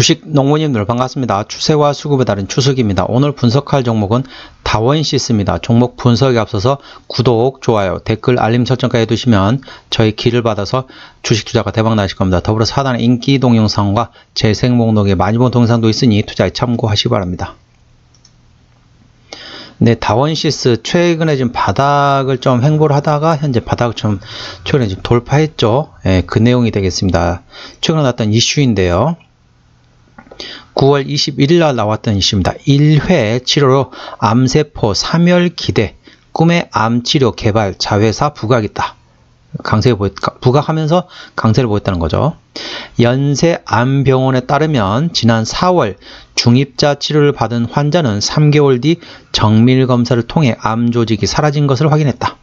주식 농부님들 반갑습니다. 추세와 수급에 따른 추석입니다. 오늘 분석할 종목은 다원시스입니다. 종목 분석에 앞서서 구독, 좋아요, 댓글, 알림 설정까지 해두시면 저희 기를 받아서 주식 투자가 대박 나실 겁니다. 더불어서 하단에 인기 동영상과 재생 목록에 많이 본 동영상도 있으니 투자에 참고하시기 바랍니다. 네, 다원시스 최근에 지금 바닥을 좀 횡보를 하다가 현재 바닥을 좀 최근에 지금 돌파했죠. 그 내용이 되겠습니다. 최근에 나왔던 이슈인데요. 9월 21일 날 나왔던 이슈입니다. 1회 치료로 암세포 사멸기대 꿈의 암치료 개발 자회사 부각있다. 부각하면서 강세를 보였다는 거죠. 연세암병원에 따르면 지난 4월 중입자 치료를 받은 환자는 3개월 뒤 정밀검사를 통해 암 조직이 사라진 것을 확인했다.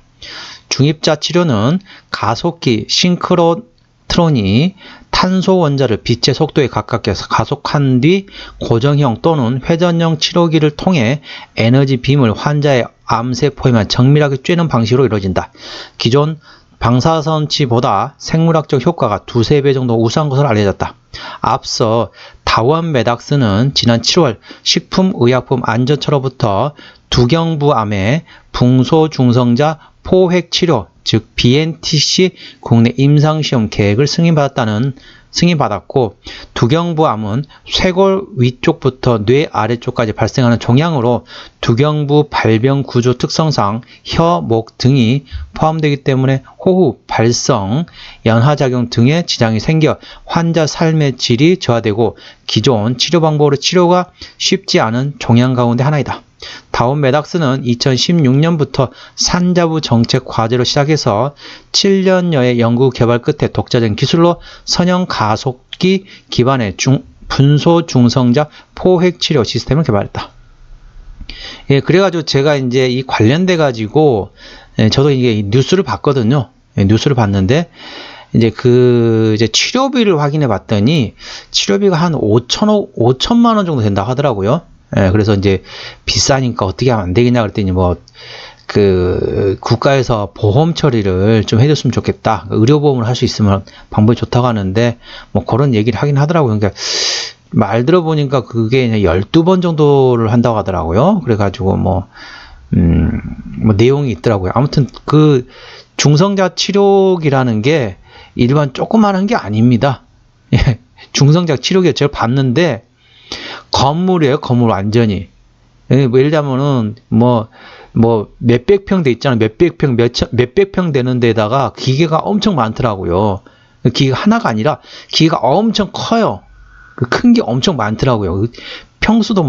중입자 치료는 가속기 싱크로트론이 탄소 원자를 빛의 속도에 가깝게 가속한 뒤 고정형 또는 회전형 치료기를 통해 에너지 빔을 환자의 암세포에만 정밀하게 쬐는 방식으로 이루어진다. 기존 방사선치보다 생물학적 효과가 2~3배 정도 우수한 것으로 알려졌다. 앞서 다원메닥스는 지난 7월 식품의약품안전처로부터 두경부암의 붕소중성자 포획치료 즉 BNTC 국내 임상시험 계획을 승인받았고 두경부암은 쇄골 위쪽부터 뇌 아래쪽까지 발생하는 종양으로 두경부 발병 구조 특성상 혀, 목 등이 포함되기 때문에 호흡, 발성, 연하작용 등의 지장이 생겨 환자 삶의 질이 저하되고 기존 치료 방법으로 치료가 쉽지 않은 종양 가운데 하나이다. 다원메닥스는 2016년부터 산자부 정책 과제로 시작해서 7년여의 연구 개발 끝에 독자적인 기술로 선형 가속기 기반의 분소 중성자 포획 치료 시스템을 개발했다. 예, 그래가지고 제가 이제 이 관련돼 가지고 저도 이게 뉴스를 봤거든요. 뉴스를 봤는데 이제 이제 치료비를 확인해 봤더니 치료비가 한 5천만 원 정도 된다 하더라고요. 예, 그래서 이제 비싸니까 어떻게 하면 안 되겠냐 그랬더니 국가에서 보험 처리를 좀 해줬으면 좋겠다. 의료보험을 할 수 있으면 방법이 좋다고 하는데 그런 얘기를 하긴 하더라고요. 그러니까 말 들어보니까 그게 12번 정도를 한다고 하더라고요. 그래가지고 내용이 있더라고요. 아무튼 그 중성자 치료기라는 게 일반 조그마한 게 아닙니다. 예, 중성자 치료기 제가 봤는데 건물이에요, 건물 완전히. 예를 들자면은 몇백 평 돼 있잖아요. 몇백 평 되는 데다가 기계가 엄청 많더라고요. 기계가 하나가 아니라 기계가 엄청 커요. 큰 게 엄청 많더라고요. 평수도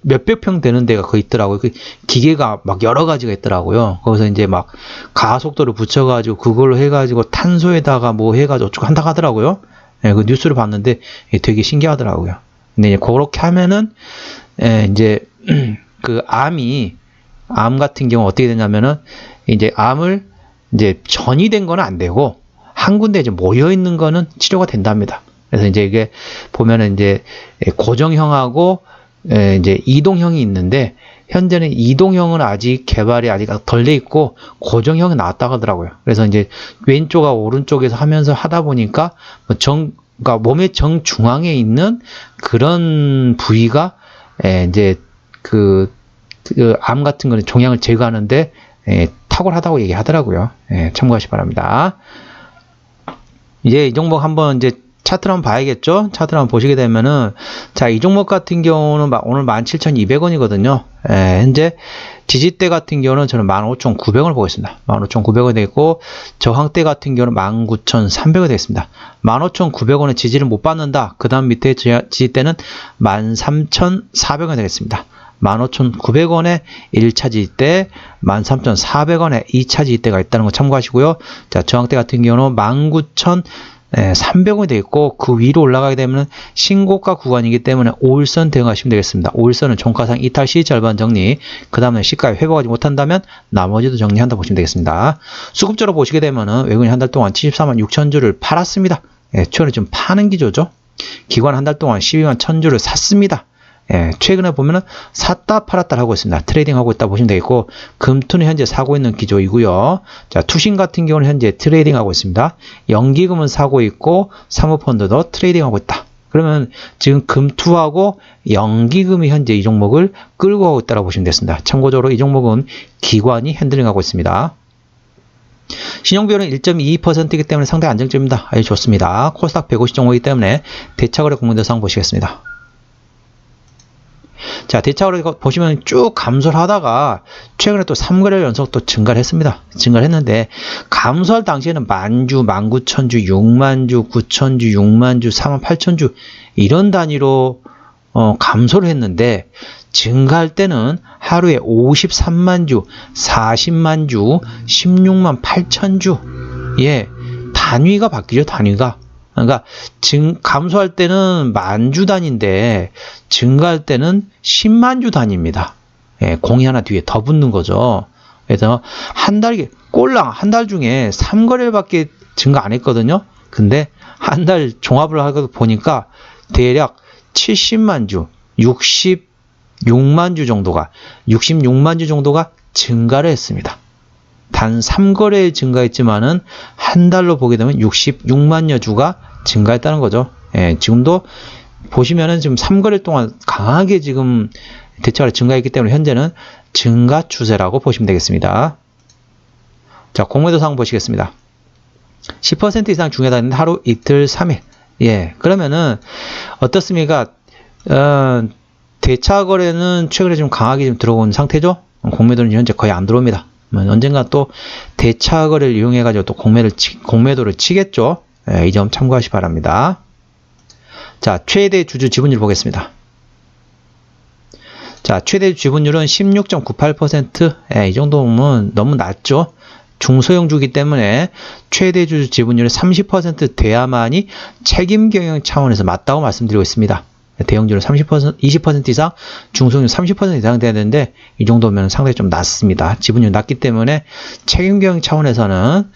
몇백 평 되는 데가 거기 있더라고요. 기계가 여러 가지가 있더라고요. 거기서 이제 가속도를 붙여가지고 그걸로 해가지고 탄소에다가 해가지고 어쩌고 한다고 하더라고요. 예, 그 뉴스를 봤는데 되게 신기하더라고요. 근데 그렇게 하면은 이제 암 같은 경우 어떻게 되냐면은 이제 암을 이제 전이된 거는 안 되고 한 군데 이제 모여 있는 거는 치료가 된답니다. 그래서 이제 이게 보면은 이제 고정형하고 이제 이동형이 있는데 현재는 이동형은 아직 개발이 덜 돼 있고 고정형이 나왔다고 하더라고요. 그래서 이제 왼쪽과 오른쪽에서 하다 보니까 그러니까 몸의 정중앙에 있는 그런 부위가 이제 암 같은 거는 종양을 제거하는데 탁월하다고 얘기하더라고요. 참고하시기 바랍니다. 이제 이 종목 한번 이제 차트를 한번 봐야겠죠? 차트를 한번 보시게 되면은 이 종목 같은 경우는 오늘 17,200원이거든요. 현재 지지대 같은 경우는 저는 15,900원을 보겠습니다. 15,900원이 되겠고 저항대 같은 경우는 19,300원이 되겠습니다. 15,900원의 지지를 못 받는다. 그 다음 밑에 지지대는 13,400원이 되겠습니다. 15,900원에 1차 지지대, 13,400원에 2차 지지대가 있다는 거 참고하시고요. 자, 저항대 같은 경우는 19,300원이 되겠고 그 위로 올라가게 되면 신고가 구간이기 때문에 5일선 대응하시면 되겠습니다. 5일선은 종가상 이탈 시 절반 정리, 그 다음에 시가에 회복하지 못한다면 나머지도 정리한다 보시면 되겠습니다. 수급적으로 보시게 되면은 외국인이 한 달 동안 74만 6천 주를 팔았습니다. 최근에 좀 파는 기조죠. 기관 한 달 동안 12만 1천 주를 샀습니다. 최근에 보면은 샀다 팔았다 하고 있습니다. 트레이딩 하고 있다 보시면 되겠고 금투는 현재 사고 있는 기조이고요. 자, 투신 같은 경우는 현재 트레이딩 하고 있습니다. 연기금은 사고 있고 사모펀드도 트레이딩 하고 있다. 그러면 지금 금투하고 연기금이 현재 이 종목을 끌고 가고 있다고 보시면 되겠습니다. 참고적으로 이 종목은 기관이 핸들링하고 있습니다. 신용비율은 1.22%이기 때문에 상당히 안정적입니다. 아주 좋습니다. 코스닥 150 종목이기 때문에 대차거래 공매도상 보시겠습니다. 자, 대차거래 보시면 쭉 감소를 하다가 최근에 또 3거래일 연속 또 증가를 했습니다. 증가를 했는데 감소할 당시에는 만주, 19,000주, 6만주, 9,000주, 6만주, 48,000주 이런 단위로 감소를 했는데 증가할 때는 하루에 53만주, 40만주, 16만 8천주 예, 단위가 바뀌죠. 단위가. 그러니까 감소할 때는 만주 단위인데 증가할 때는 10만주 단위입니다. 예, 공이 하나 뒤에 더 붙는 거죠. 그래서 꼴랑 한 달 중에 3거래일밖에 증가 안 했거든요. 근데 한 달 종합을 하고 보니까 대략 70만주, 66만주 정도가 증가를 했습니다. 단 3거래일 증가했지만은 한 달로 보게 되면 66만여 주가 증가했다는 거죠. 예, 지금도 보시면은 지금 3거래일 동안 강하게 지금 대차가 증가했기 때문에 현재는 증가 추세라고 보시면 되겠습니다. 자, 공매도 상황 보시겠습니다. 10% 이상 중요하다는 하루, 이틀, 3일. 예, 그러면은 어떻습니까? 대차 거래는 최근에 좀 강하게 좀 들어온 상태죠. 공매도는 현재 거의 안 들어옵니다. 언젠가 또 대차 거래를 이용해 가지고 또 공매도를 치겠죠. 예, 이 점 참고하시 바랍니다. 자, 최대 주주 지분율 보겠습니다. 자, 최대 지분율은 16.98%. 예, 이 정도면 너무 낮죠. 중소형주기 때문에 최대 주주 지분율이 30% 돼야만이 책임 경영 차원에서 맞다고 말씀드리고 있습니다. 대형주는 30%, 20% 이상, 중소형주 30% 이상 돼야 되는데 이 정도면 상당히 좀 낮습니다. 지분율이 낮기 때문에 책임 경영 차원에서는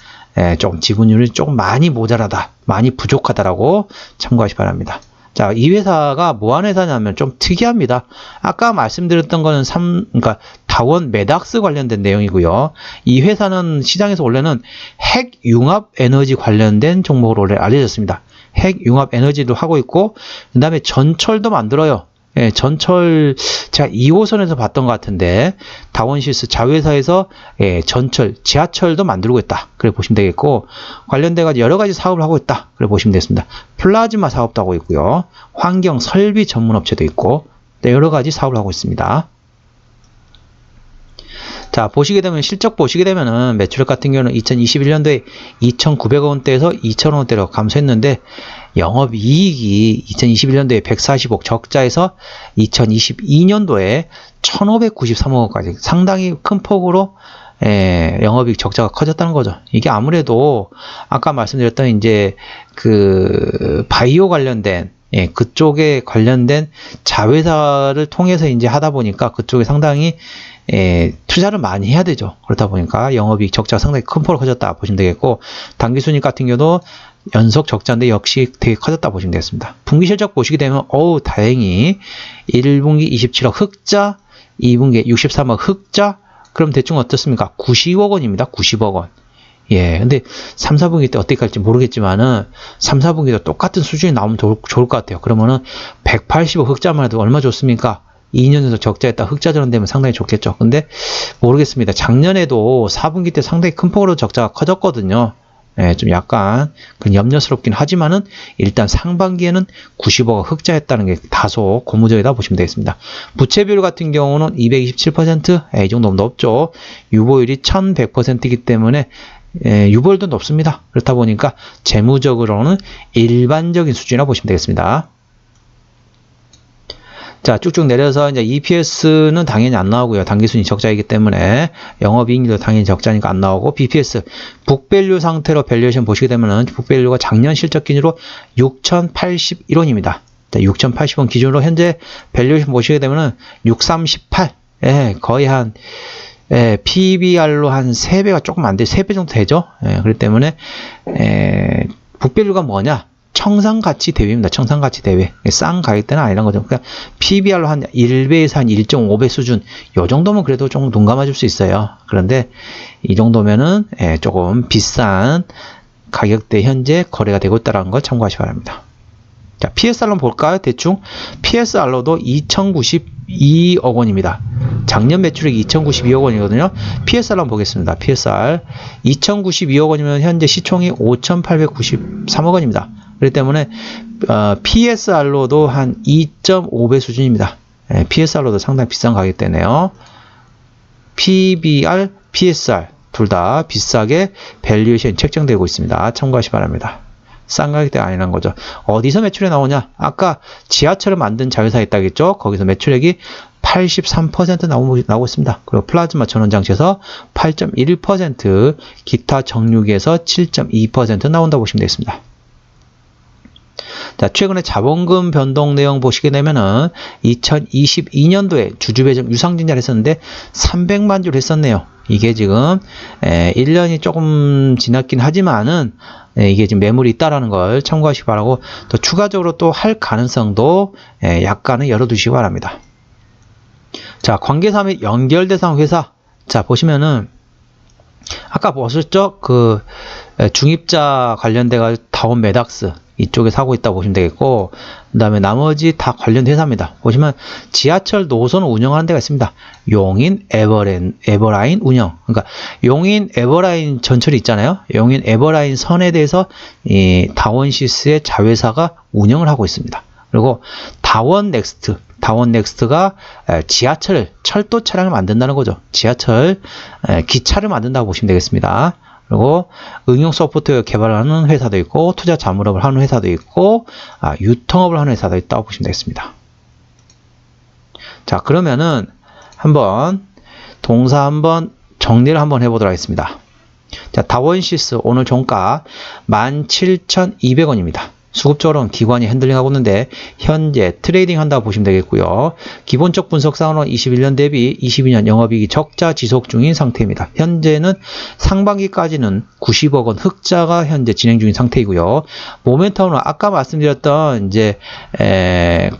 조금 지분율이 조금 많이 모자라다, 많이 부족하다라고 참고하시 바랍니다. 자, 이 회사가 뭐 하는 회사냐면 좀 특이합니다. 아까 말씀드렸던 거는 그러니까 다원 메닥스 관련된 내용이고요. 이 회사는 시장에서 원래는 핵융합 에너지 관련된 종목으로 원래 알려졌습니다. 핵융합 에너지도 하고 있고, 그 다음에 전철도 만들어요. 예, 전철, 제가 2호선에서 봤던 것 같은데, 다원시스 자회사에서 전철, 지하철도 만들고 있다. 그래 보시면 되겠고, 관련돼가지고 여러 가지 사업을 하고 있다. 그래 보시면 되겠습니다. 플라즈마 사업도 하고 있고요. 환경 설비 전문 업체도 있고, 여러 가지 사업을 하고 있습니다. 자, 보시게 되면 실적 보시게 되면은 매출액 같은 경우는 2021년도에 2,900원대에서 2,000원대로 감소했는데 영업이익이 2021년도에 140억 적자에서 2022년도에 1,593억까지 상당히 큰 폭으로 영업이익 적자가 커졌다는 거죠. 이게 아무래도 아까 말씀드렸던 이제 그 바이오 관련된 그쪽에 관련된 자회사를 통해서 이제 하다 보니까 그쪽에 상당히 투자를 많이 해야 되죠. 그렇다 보니까 영업이익 적자가 상당히 큰 폭으로 커졌다 보시면 되겠고, 당기순이익 같은 경우도 연속 적자인데 역시 되게 커졌다 보시면 되겠습니다. 분기 실적 보시게 되면 다행히 1분기 27억 흑자, 2분기 63억 흑자. 그럼 대충 어떻습니까? 90억 원입니다. 90억 원. 예, 근데 3, 4분기 때 어떻게 할지 모르겠지만은 3, 4분기도 똑같은 수준이 나오면 좋을 것 같아요. 그러면은 180억 흑자만 해도 얼마 좋습니까? 2년 연속 적자했다 흑자 전환되면 상당히 좋겠죠. 근데 모르겠습니다. 작년에도 4분기 때 상당히 큰 폭으로 적자가 커졌거든요. 예, 좀 약간 염려스럽긴 하지만은 일단 상반기에는 90억 흑자했다는 게 다소 고무적이다 보시면 되겠습니다. 부채 비율 같은 경우는 227%, 이 정도면 높죠. 유보율이 1100%이기 때문에 유보율도 높습니다. 그렇다 보니까 재무적으로는 일반적인 수준이라고 보시면 되겠습니다. 자, 쭉쭉 내려서 이제 EPS는 당연히 안 나오고요. 당기순이 적자이기 때문에 영업이익률도 당연히 적자니까 안 나오고, BPS 북밸류 상태로 밸류에이션 보시게 되면은 북밸류가 작년 실적 기준으로 6,081원입니다. 6,080원 기준으로 현재 밸류에이션 보시게 되면은 638, 거의 한 PBR로 한 3배가 조금 안 돼, 3배 정도 되죠. 그렇기 때문에 북밸류가 뭐냐? 청산가치 대비입니다. 청산가치 대비. 싼 가격대는 아니란 거죠. 그러니까 PBR로 한 1배에서 한 1.5배 수준, 요 정도면 그래도 조금 눈 감아줄 수 있어요. 그런데 이 정도면은 조금 비싼 가격대 현재 거래가 되고 있다는 걸 참고하시기 바랍니다. 자, PSR로 볼까요? 대충 PSR로도 2092억 원입니다. 작년 매출액이 2092억 원이거든요. PSR로 보겠습니다. PSR 2092억 원이면 현재 시총이 5893억 원입니다. 그렇기 때문에 PSR로도 한 2.5배 수준입니다. PSR로도 상당히 비싼 가격대네요. PBR, PSR 둘 다 비싸게 밸류에이션이 책정되고 있습니다. 참고하시기 바랍니다. 싼 가격대가 아니라는 거죠. 어디서 매출이 나오냐? 아까 지하철을 만든 자회사 있다겠죠? 거기서 매출액이 83% 나오고 있습니다. 그리고 플라즈마 전원장치에서 8.1%, 기타 정육에서 7.2% 나온다고 보시면 되겠습니다. 자, 최근에 자본금 변동 내용 보시게 되면은 2022년도에 주주 배정 유상증자를 했었는데 300만 주를 했었네요. 이게 지금 1년이 조금 지났긴 하지만은 이게 지금 매물이 있다라는 걸 참고하시기 바라고, 또 추가적으로 또 할 가능성도 약간은 열어두시기 바랍니다. 자, 관계사 및 연결 대상 회사. 자, 보시면은 아까 보셨죠? 그 중입자 관련돼가 다원 메닥스 이쪽에 사고 있다고 보시면 되겠고, 그 다음에 나머지 다 관련 회사입니다. 보시면 지하철 노선을 운영하는 데가 있습니다. 용인 에버라인 운영. 그러니까 용인 에버라인 전철이 있잖아요. 용인 에버라인 선에 대해서 이 다원시스의 자회사가 운영을 하고 있습니다. 그리고 다원넥스트가 지하철, 철도 차량을 만든다는 거죠. 지하철, 기차를 만든다고 보시면 되겠습니다. 그리고 응용 소프트웨어 개발하는 회사도 있고, 투자 자문업을 하는 회사도 있고, 유통업을 하는 회사도 있다고 보시면 되겠습니다. 자, 그러면은 한번 동사 한번 정리를 한번 해보도록 하겠습니다. 자, 다원시스 오늘 종가 17,200원입니다. 수급적으로는 기관이 핸들링하고 있는데 현재 트레이딩 한다고 보시면 되겠고요. 기본적 분석상으로는 21년 대비 22년 영업이익이 적자 지속 중인 상태입니다. 현재는 상반기까지는 90억 원 흑자가 현재 진행 중인 상태이고요. 모멘텀은 아까 말씀드렸던 이제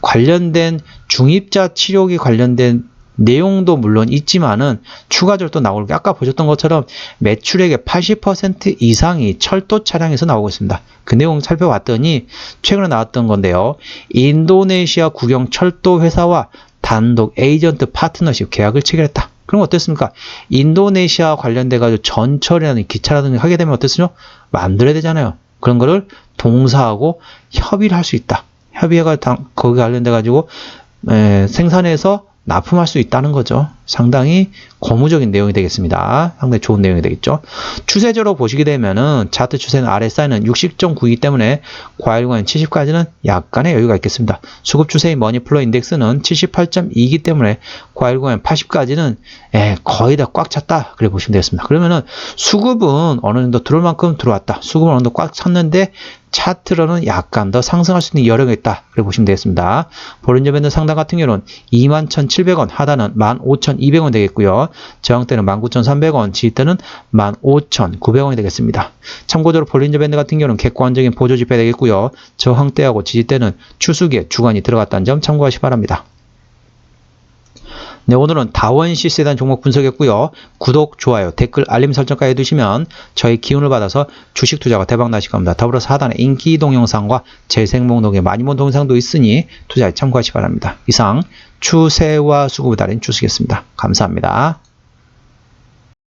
관련된 중입자 치료기 관련된 내용도 물론 있지만은 추가적으로 또 나올 게 아까 보셨던 것처럼 매출액의 80% 이상이 철도 차량에서 나오고 있습니다. 그 내용 살펴봤더니 최근에 나왔던 건데요. 인도네시아 국영 철도 회사와 단독 에이전트 파트너십 계약을 체결했다. 그럼 어떻습니까? 인도네시아 관련돼 가지고 전철이라든지 기차라든지 하게 되면 어떻습니까? 만들어야 되잖아요. 그런 거를 동사하고 협의를 할 수 있다. 협의가 거기 관련돼 가지고 생산해서 납품할 수 있다는 거죠. 상당히 고무적인 내용이 되겠습니다. 상당히 좋은 내용이 되겠죠. 추세적으로 보시게 되면은 차트 추세는 RSI는 60.9이기 때문에 과일과는 70까지는 약간의 여유가 있겠습니다. 수급 추세인 머니플로 인덱스는 78.2이기 때문에 과일과는 80까지는 거의 다 꽉 찼다. 그래 보시면 되겠습니다. 그러면은 수급은 어느 정도 들어올 만큼 들어왔다. 수급은 어느 정도 꽉 찼는데 차트로는 약간 더 상승할 수 있는 여력이 있다. 그래 보시면 되겠습니다. 볼린저 밴드 상단 같은 경우는 21,700원, 하단은 15,200원 되겠고요. 저항대는 19,300원, 지지대는 15,900원이 되겠습니다. 참고적으로 볼린저 밴드 같은 경우는 객관적인 보조 지표 되겠고요. 저항대하고 지지대는 추수기에 주간이 들어갔다는 점 참고하시기 바랍니다. 네, 오늘은 다원시스에 대한 종목 분석했고요. 구독, 좋아요, 댓글, 알림 설정까지 해두시면 저희 기운을 받아서 주식 투자가 대박 나실 겁니다. 더불어서 하단에 인기 동영상과 재생 목록에 많이 본 동영상도 있으니 투자에 참고하시기 바랍니다. 이상 추세와 수급을 달인 주식이었습니다. 감사합니다.